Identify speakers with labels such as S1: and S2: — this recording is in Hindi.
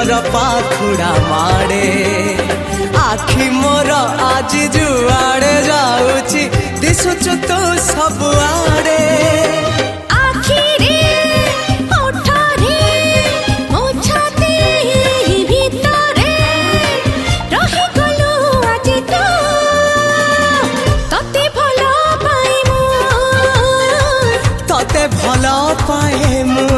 S1: दिलर पाखुड़ा माड़े आखि मोर आज जुआड़े जाऊची दिशुचु तू सबुआड़े भल पाए मु